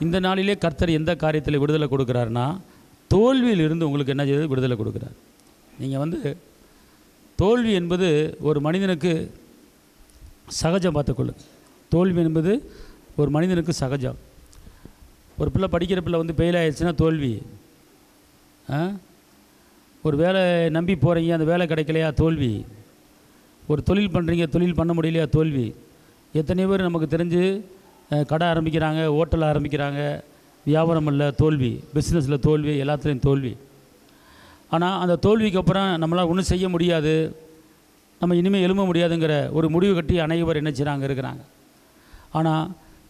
இந்த நாளிலே கர்த்தர் எந்த காரியத்தில் விடுதலை கொடுக்குறாருன்னா, தோல்வியிலிருந்து உங்களுக்கு என்ன செய்யுது? விடுதலை கொடுக்குறார். நீங்கள் தோல்வி என்பது ஒரு மனிதனுக்கு சகஜம். பார்த்துக்கொள்ளு, தோல்வி என்பது ஒரு மனிதனுக்கு சகஜம். ஒரு பிள்ளை படிக்கிற பிள்ளை ஃபெயில் ஆயிடுச்சுன்னா தோல்வி. ஒரு வேலை நம்பி போகிறீங்க, அந்த வேலை கிடைக்கலையா? தோல்வி. ஒரு தொழில் பண்ணுறீங்க, தொழில் பண்ண முடியலையா? தோல்வி. எத்தனை பேர் நமக்கு தெரிஞ்சு கடை ஆரம்பிக்கிறாங்க, ஹோட்டல் ஆரம்பிக்கிறாங்க, வியாபாரம் இல்லை, தோல்வி. பிஸ்னஸில் தோல்வி, எல்லாத்துலேயும் தோல்வி. ஆனால் அந்த தோல்விக்கு அப்புறம் நம்மளால் ஒன்றும் செய்ய முடியாது, நம்ம இனிமேல் எழும்ப முடியாதுங்கிற ஒரு முடிவு கட்டி அனைவர் என்ன செய்கிறாங்க, இருக்கிறாங்க. ஆனால்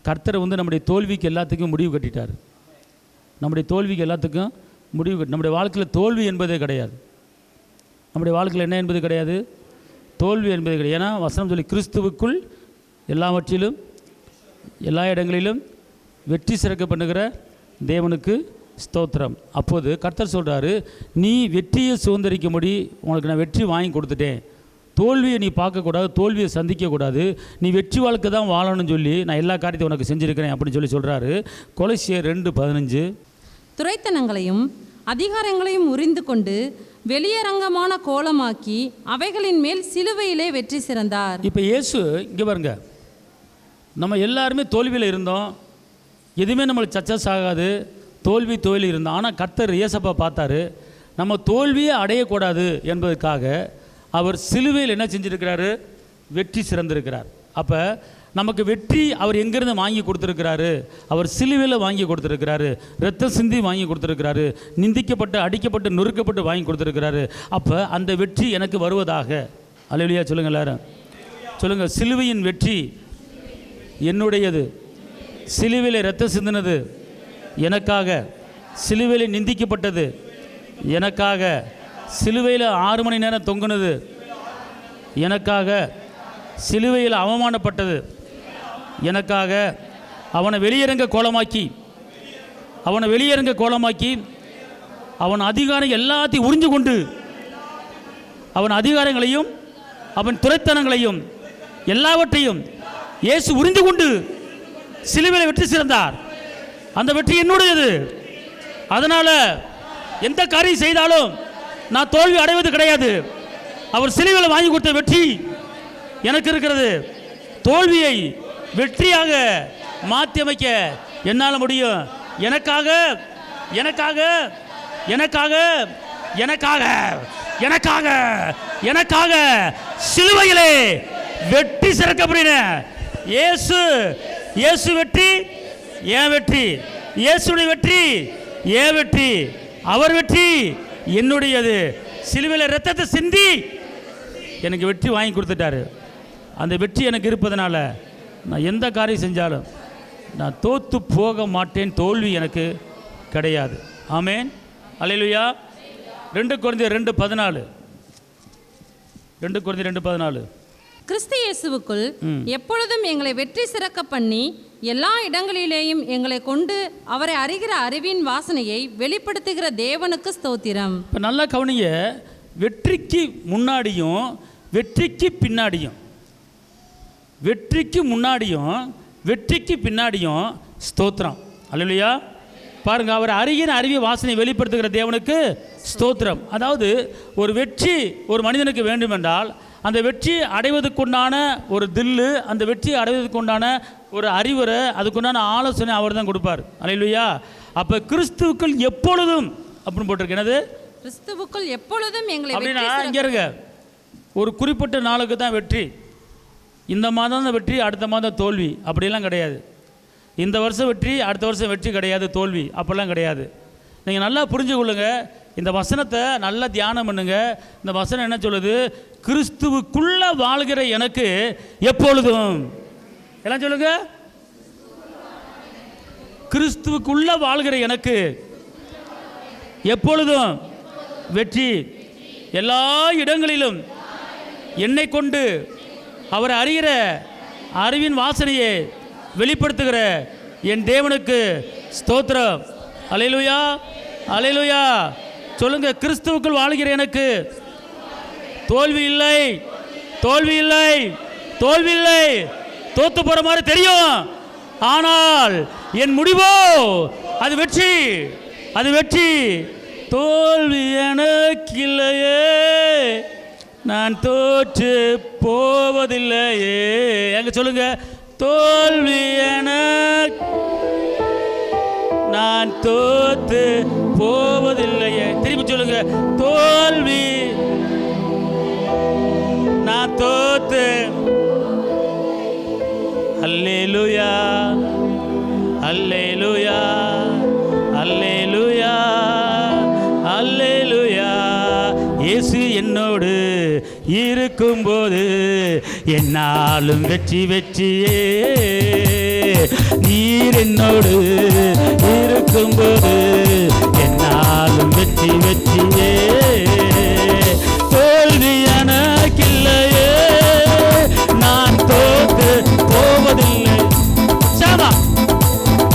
கர்த்தர் நம்முடைய தோல்விக்கு எல்லாத்துக்கும் முடிவு கட்டிட்டார். நம்முடைய தோல்விக்கு எல்லாத்துக்கும் முடிவு கட்டி, நம்முடைய வாழ்க்கையில் தோல்வி என்பதே கிடையாது. நம்முடைய வாழ்க்கையில் என்ன என்பது கிடையாது? தோல்வி என்பது கிடையாது. ஏன்னா வசனம் சொல்லி, கிறிஸ்துவுக்குள் எல்லாவற்றிலும் எல்லா இடங்களிலும் வெற்றி சிறக்க பண்ணுகிற தேவனுக்கு ஸ்தோத்திரம். அப்போது கர்த்தர் சொல்கிறாரு, நீ வெற்றியை சுதந்திரிக்கும்படி உனக்கு நான் வெற்றி வாங்கி கொடுத்துட்டேன். தோல்வியை நீ பார்க்கக்கூடாது, தோல்வியை சந்திக்கக்கூடாது, நீ வெற்றி வாழ்க்கை தான் வாழணும்னு சொல்லி நான் எல்லா காரியத்தையும் உனக்கு செஞ்சுருக்கிறேன் அப்படின்னு சொல்கிறாரு. கொலோசியர் 2:15. துரைத்தனங்களையும் அதிகாரங்களையும் உரிந்து கொண்டு வெளியரங்கமான கோலமாக்கி அவைகளின் மேல் சிலுவையிலே வெற்றி சிறந்தார். இப்போ இயேசு இங்கே பாருங்க, நம்ம எல்லாருமே தோல்வியில் இருந்தோம், எதுவுமே நம்மளுக்கு சக்சஸ் ஆகாது, தோல்வி இருந்தோம். ஆனால் கர்த்தர் இயேசப்பா பார்த்தாரு, நம்ம தோல்வியை அடையக்கூடாது என்பதற்காக அவர் சிலுவையில் என்ன செஞ்சுருக்கிறாரு? வெற்றி சிறந்திருக்கிறார். அப்போ நமக்கு வெற்றி அவர் எங்கேருந்து வாங்கி கொடுத்துருக்கிறாரு? அவர் சிலுவையில் வாங்கி கொடுத்துருக்கிறாரு, இரத்த சிந்தி வாங்கி கொடுத்துருக்கிறாரு, நிந்திக்கப்பட்டு அடிக்கப்பட்டு நொறுக்கப்பட்டு வாங்கி கொடுத்துருக்கிறாரு. அப்போ அந்த வெற்றி எனக்கு வருவதாக. அல்லேலூயா சொல்லுங்கள், எல்லாரும் சொல்லுங்கள். சிலுவையின் வெற்றி என்னுடையது. சிலுவையில் இரத்த சிந்தினது எனக்காக, சிலுவையில் நிந்திக்கப்பட்டது எனக்காக, சிலுவையில் 6 மணி நேரம் தொங்குனது எனக்காக, சிலுவையில் அவமானப்பட்டது எனக்காக, அவனை வெளியரங்க கோலமாக்கி அவன் அதிகாரம் எல்லாத்தையும் உறிஞ்சு கொண்டு, அவன் அதிகாரங்களையும் அவன் துரைத்தனங்களையும் எல்லாவற்றையும் இயேசு உறிந்து கொண்டு சிலுவையில் வெற்றி சிறந்தார். அந்த வெற்றி என்னுடையது. அதனால் எந்த காரியம் செய்தாலும் நான் தோல்வி அடைவது கிடையாது. அவர் சிலுவையில் வாங்கி கொடுத்த வெற்றி எனக்கு இருக்கிறது. தோல்வியை வெற்றியாக மாற்றி அமைக்க என்னால் முடியும். எனக்காக எனக்காக எனக்காக எனக்காக எனக்காக எனக்காக சிலுவையிலே வெற்றி சிறக்கப்படுகிற இயேசு வெற்றி ஏன் வெற்றி, இயேசுடைய வெற்றி ஏன் வெற்றி, அவர் வெற்றி என்னுடையது. சிலுவையில் இரத்தத்தை சிந்தி எனக்கு வெற்றி வாங்கி கொடுத்துட்டாரு. அந்த வெற்றி எனக்கு இருப்பதனால நான் எந்த காரியம் செஞ்சாலும் நான் தோற்று போக மாட்டேன். தோல்வி எனக்கு கிடையாது. ஆமேன், அல்லேலூயா. 2 கொரிந்தியர் 2:14. 2 கொரிந்தியர் 2:14. கிறிஸ்து இயேசுவுக்குள் எப்பொழுதும் எங்களை வெற்றி சிறக்க பண்ணி எல்லா இடங்களிலேயும் எங்களை கொண்டு அவரை அறிகிற அறிவின் வாசனையை வெளிப்படுத்துகிற தேவனுக்கு ஸ்தோத்திரம். இப்போ நல்லா கவனிங்க, வெற்றிக்கு முன்னாடியும் வெற்றிக்கு பின்னாடியும், வெற்றிக்கு முன்னாடியும் வெற்றிக்கு பின்னாடியும் ஸ்தோத்திரம். அல்லேலூயா. பாருங்க, அவர் அறிகிற அறிவி வாசனை வெளிப்படுத்துகிற தேவனுக்கு ஸ்தோத்திரம். அதாவது ஒரு வெற்றி ஒரு மனிதனுக்கு வேண்டுமென்றால் அந்த வெற்றி அடைவதற்குண்டான ஒரு தில்லு, அந்த வெற்றி அடைவதற்குண்டான ஒரு அறிவுரை, அதுக்குண்டான ஆலோசனை அவர் தான் கொடுப்பார். அல்லேலூயா. அப்போ கிறிஸ்துவுக்குள் எப்பொழுதும் அப்படின்னு போட்டிருக்கு. என்னது? கிறிஸ்துவுக்குள் எப்பொழுதும் எங்களை அப்படின்னா இங்கே இருங்க, ஒரு குறிப்பிட்ட நாளுக்கு தான் வெற்றி. இந்த மாதம் தான் வெற்றி, அடுத்த மாதம் தோல்வி, அப்படிலாம் கிடையாது. இந்த வருஷம் வெற்றி, அடுத்த வருஷம் வெற்றி கிடையாது, தோல்வி அப்படிலாம் கிடையாது. நீங்கள் நல்லா புரிஞ்சு கொள்ளுங்க. இந்த வசனத்தை நல்லா தியானம் பண்ணுங்க. இந்த வசனம் என்ன சொல்லுது? கிறிஸ்துவுக்குள்ள வாழ்கிற எனக்கு எப்பொழுதும், எல்லாம் சொல்லுங்க, கிறிஸ்துவுக்குள்ள வாழ்கிற எனக்கு எப்பொழுதும் வெற்றி. எல்லா இடங்களிலும் என்னை கொண்டு அவர் அறிகிற அறிவின் வாசனையை வெளிப்படுத்துகிற என் தேவனுக்கு ஸ்தோத்திரம். அல்லேலூயா, அல்லேலூயா. சொல்லுங்க, கிறிஸ்துவுக்குள் வாழ்கிற எனக்கு தோல்வி இல்லை, தோல்வி இல்லை, தோல்வி இல்லை. தோத்து போற மாதிரி தெரியும், ஆனால் என் முடிவோ அது வெற்றி, அது வெற்றி. தோல்வி எனக்கில்லையே, நான் தோற்று போவதில்லையே. எங்க சொல்லுங்க, தோல்வி எனக்கு, நான் தோற்று போவதில்லையே. திருப்பி சொல்லுங்க, தோல்வி நான் தோற்று. அல்லேலூயா, அல்லேலூயா, அல்லேலூயா, அல்லேலூயா. இயேசு என்னோடு இருக்கும்போது என்னாலும் வெற்றி வெற்றியே. நீர் என்னோடு இருக்கும்போது என்னாலும் வெற்றி வெற்றியே. தோல்வி எனக்கில்லையே, நான் தோற்று போவதில்லை. சாமா,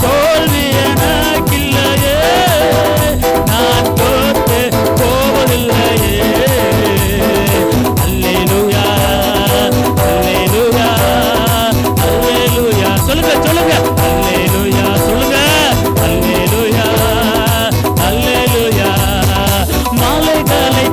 தோல்வி எனக்கில்லையே, நான் தோற்று போவதில்லையே. அல்லேலூயா, அல்லேலூயா, அல்லேலூயா. சொல்லுங்க சொல்லுங்க, அல்லேலூயா சொல்லுங்க, அல்லேலூயா, அல்லேலூயா. மாலைகளை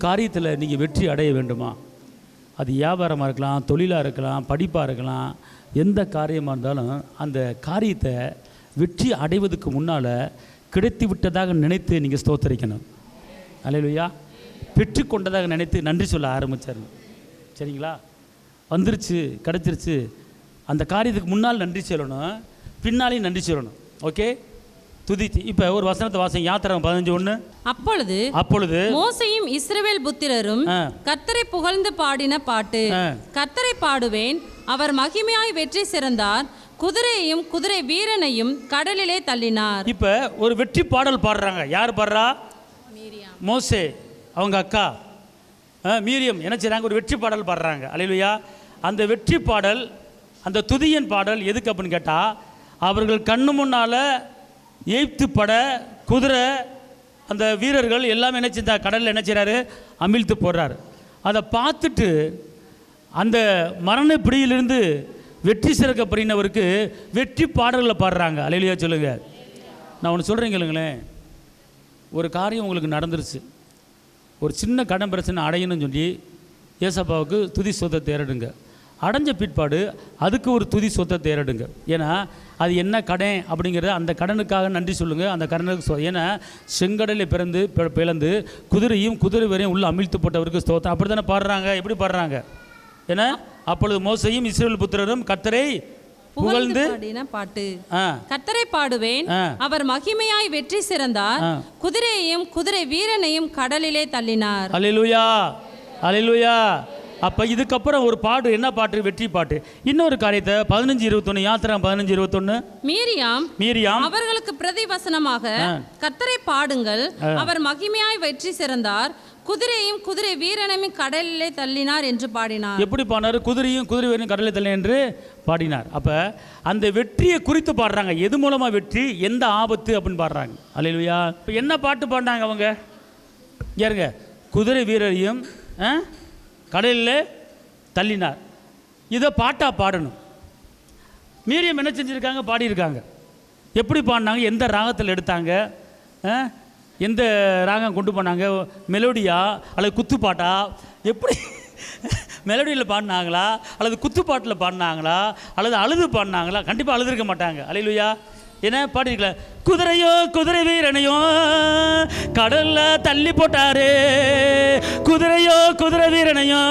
காரியத்தில் நீங்கள் வெற்றி அடைய வேண்டுமா? அது வியாபாரமாக இருக்கலாம், தொழிலாக இருக்கலாம், படிப்பாக இருக்கலாம், எந்த காரியமாக இருந்தாலும் அந்த காரியத்தை வெற்றி அடைவதற்கு முன்னால் கிடைத்து விட்டதாக நினைத்து நீங்கள் ஸ்தோத்தரிக்கணும். அல்லேலூயா. பெற்றுக்கொண்டதாக நினைத்து நன்றி சொல்ல ஆரம்பித்தார். சரிங்களா? வந்துருச்சு, கிடைச்சிருச்சு, அந்த காரியத்துக்கு முன்னால் நன்றி சொல்லணும், பின்னாலையும் நன்றி சொல்லணும். ஓகே, துதித்து. இப்போ ஒரு வசனத்தை வாசிங்க. யாத்திராகமம் 15:1. அப்பொழுது மோசேயும் இஸ்ரவேல் புத்திரரும் கர்த்தரை புகழ்ந்து பாடின பாட்டு. கர்த்தரை பாடுவேன், அவர் மகிமையாய் வெற்றி சிறந்தார், குதிரையையும் குதிரை வீரனையும் கடலிலே தள்ளினார். இப்போ ஒரு வெற்றி பாடல் பாடுறாங்க. யார் பாடுறா? மோசே அவங்க அக்கா மீரியம் என்ன செய்றாங்க? ஒரு வெற்றி பாடல் பாடுறாங்க. அல்லேலூயா. அந்த வெற்றி பாடல், அந்த துதியின் பாடல் எதுக்கு அப்படின்னு கேட்டால், அவர்கள் கண்ணு முன்னால் எய்த்து பட குதிரை அந்த வீரர்கள் எல்லாமே என்ன செஞ்சா கடலில் என்ன செய்கிறாரு? அமிழ்த்து போடுறாரு. அதை பார்த்துட்டு அந்த மரண பிடியிலிருந்து வெற்றி சிறக்கப்படுகிறவருக்கு வெற்றி பாடல்களை பாடுறாங்க. அல்லேலூயா சொல்லுங்க. நான் ஒன்று சொல்கிறேங்களுங்களேன், ஒரு காரியம் உங்களுக்கு நடந்துருச்சு, ஒரு சின்ன கடன் பிரச்சனை அடையணும்னு சொல்லி ஏசப்பாவுக்கு துதி சொத்தை தேரடுங்க. அடைஞ்ச பிற்பாடு அதுக்கு ஒரு துதி சொத்தை தேரடுங்க. ஏன்னா அது என்ன கடன் அப்படிங்கிறத அந்த கடனுக்காக நன்றி சொல்லுங்கள். அந்த கடனுக்கு ஏன்னா செங்கடலில் பிளந்து குதிரையும் குதிரை வரையும் உள்ள அமிழ்த்து போட்டவருக்கு ஸ்தோத்திரம். அப்படி தானே பாடுறாங்க. எப்படி பாடுறாங்க? ஏன்னா அப்பொழுது மோசேயும் இஸ்ரவேல் புத்திரரும் கர்த்தரை புகழ்ந்து பாட்டு. கர்த்தரை பாடுவேன், அவர் மகிமையாய் வெற்றி சிறந்தார், குதிரையையும் குதிரை வீரனையும் கடலிலே தள்ளினார். அல்லேலூயா, அல்லேலூயா. அப்போ இதுக்கப்புறம் ஒரு பாட்டு, என்ன பாட்டு? வெற்றி பாட்டு. இன்னொரு காரியத்தை 15:21 யாத்திராகமம் 15:21. மீரியாம் அவர்களுக்கு பிரதிவசனமாக கர்த்தரை பாடுங்கள், அவர் மகிமையாய் வெற்றி சிறந்தார், குதிரையும் குதிரை வீரனையும் கடலிலே தள்ளினார் என்று பாடினார். எப்படி பாடினார்? குதிரையும் குதிரை வீரனையும் கடலிலே தள்ளி என்று பாடினார். அப்போ அந்த வெற்றியை குறித்து பாடுறாங்க. எது மூலமாக வெற்றி, எந்த ஆபத்து அப்படின்னு பாடுறாங்க. அல்லேலூயா. இப்போ என்ன பாட்டு பாடினாங்க அவங்க? யாருங்க? குதிரை வீரரையும் கடலில் தள்ளினார். இதை பாட்டாக பாடணும். மீரியம் என்ன செஞ்சுருக்காங்க? பாடியிருக்காங்க. எப்படி பாடினாங்க? எந்த ராகத்தில் எடுத்தாங்க? எந்த ராகம் கொண்டு போனாங்க? மெலோடியா அல்லது குத்துப்பாட்டா? எப்படி மெலோடியில் பாடினாங்களா அல்லது குத்துப்பாட்டில் பாடினாங்களா அல்லது அழுது பாடினாங்களா? கண்டிப்பாக அழுதுருக்க மாட்டாங்க. அல்லேலூயா. என்ன பாடிருக்கல? குதிரையோ குதிரை வீரனையோ கடல்ல தள்ளி போட்டாரு, குதிரையோ குதிரை வீரனையோ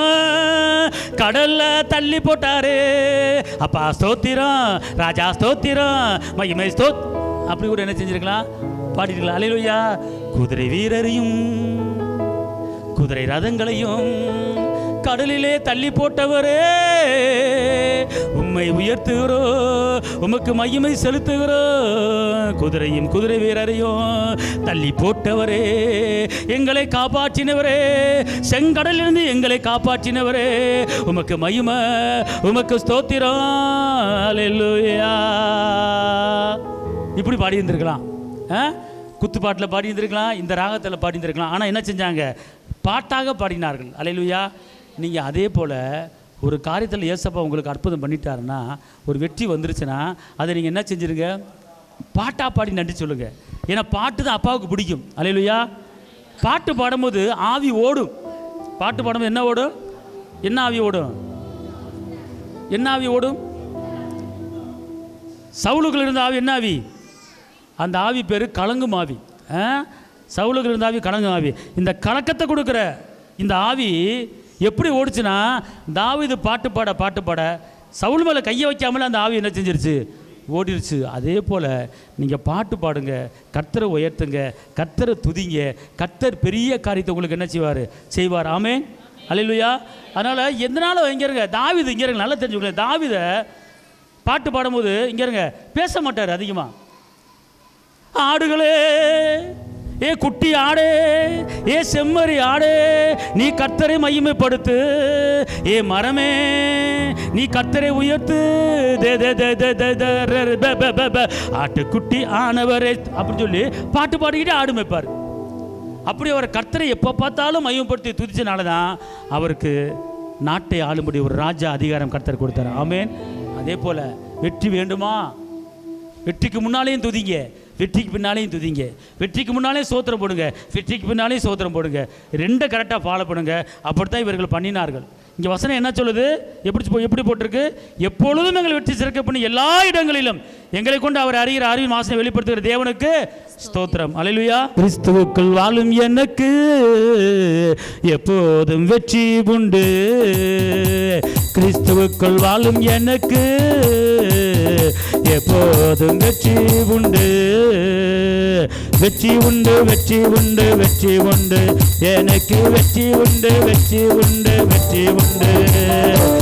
கடல்ல தள்ளி போட்டாரு, அப்பா ஸ்தோத்திரம், ராஜா ஸ்தோத்திரம், மகிமை அப்படி கூட என்ன செஞ்சிருக்கலாம்? பாடிருக்கலாம். அல்லேலூயா. குதிரை வீரரையும் குதிரை ரதங்களையும் கடலிலே தள்ளி போட்டவரே, உம்மை உயர்த்துகிறோம், உமக்கு மகிமை செலுத்துகிறோம். குதிரையும் குதிரை வீரரையும் தள்ளி போட்டவரே, எங்களை காப்பாற்றினவரே, செங்கடலிலிருந்து எங்களை காப்பாற்றினவரே, உமக்கு மகிமை, உமக்கு ஸ்தோத்திரம். அல்லேலூயா. இப்படி பாடி இருந்திருக்கலாம். குத்துப்பாட்டில் பாடி இருந்திருக்கலாம், இந்த ராகத்தில் பாடி இருந்திருக்கலாம். ஆனால் என்ன செஞ்சாங்க? பாட்டாக பாடினார்கள். அல்லேலூயா. நீங்கள் அதே போல் ஒரு காரியத்தில் ஏசப்பா உங்களுக்கு அற்புதம் பண்ணிட்டாருன்னா, ஒரு வெற்றி வந்துருச்சுன்னா, அதை நீங்கள் என்ன செஞ்சுருங்க? பாட்டாக பாடி நன்றி சொல்லுங்கள். ஏன்னா பாட்டு தான் அப்பாவுக்கு பிடிக்கும். அல்லேலூயா. பாட்டு பாடும்போது ஆவி ஓடும். பாட்டு பாடும்போது என்ன ஓடும்? என்ன ஆவி ஓடும்? என்ன ஆவி ஓடும்? சவுலுக்குள் இருந்த ஆவி என்ன ஆவி? அந்த ஆவி பேர் கலங்கும் ஆவி. சவுலுக்குள் இருந்த ஆவி கலங்கும் ஆவி. இந்த கலக்கத்தை கொடுக்குற இந்த ஆவி எப்படி ஓடுச்சுன்னா, தாவீது பாட்டு பாட சவுல் மேலே கையை வைக்காமல் அந்த ஆவி என்ன செஞ்சிருச்சு? ஓடிருச்சு. அதே போல் நீங்கள் பாட்டு பாடுங்க, கர்த்தரை உயர்த்துங்க, கர்த்தரை துதிங்க, கர்த்தர் பெரிய காரியத்தை உங்களுக்கு என்ன செய்வார். ஆமென். அல்லேலூயா. அதனால் எதனால இங்கே இருங்க, தாவீது இங்கே இருங்க, நல்லா தெரிஞ்சுக்கோங்க. தாவீதை பாட்டு பாடும்போது இங்கே இருங்க பேச மாட்டார் அதிகமாக. ஆடுகளே, ஏ குட்டி ஆடே, ஏ செம்மறி ஆடே, நீ கர்த்தரை மகிமைப்படுத்து, ஏ மரமே நீ கர்த்தரை உயர்த்து, ஆட்டுக்குட்டி ஆனவரே அப்படின்னு சொல்லி பாட்டு பாடிக்கிட்டே ஆடு மேய்ப்பார். அப்படி அவர் கர்த்தரை எப்போ பார்த்தாலும் மகிமைப்படுத்தி துதிச்சனால தான் அவருக்கு நாட்டை ஆளும்படி ஒரு ராஜா அதிகாரம் கர்த்தர் கொடுத்தார். ஆமென். அதே போல் வெற்றி வேண்டுமா? வெற்றிக்கு முன்னாலேயும் துதிங்க, வெற்றிக்கு பின்னாலேயும் துதிங்க, வெற்றிக்கு முன்னாலே சோத்திரம் போடுங்க, வெற்றிக்கு பின்னாலேயும் சோத்திரம் போடுங்க. ரெண்டை கரெக்டாக ஃபாலோ பண்ணுங்க. அப்படித்தான் இவர்கள் பண்ணினார்கள். இங்கே வசனம் என்ன சொல்லுது? எப்படி போட்டிருக்கு? எப்பொழுதும் எங்கள் வெற்றி சிறக்க பண்ணி எல்லா இடங்களிலும் எங்களை கொண்டு அவர் அறிகிற அறிவின் வாசனை வெளிப்படுத்துகிற தேவனுக்கு ஸ்தோத்திரம். அல்லேலூயா. கிறிஸ்துவுக்குள் வாழும் எனக்கு எப்போதும் வெற்றி உண்டு. கிறிஸ்துவுக்குள் வாழும் எனக்கு எப்போதும் வெற்றி உண்டு. வெற்றி உண்டு, வெற்றி உண்டு, வெற்றி உண்டு, எனக்கு வெற்றி உண்டு, வெற்றி உண்டு, வெற்றி உண்டு.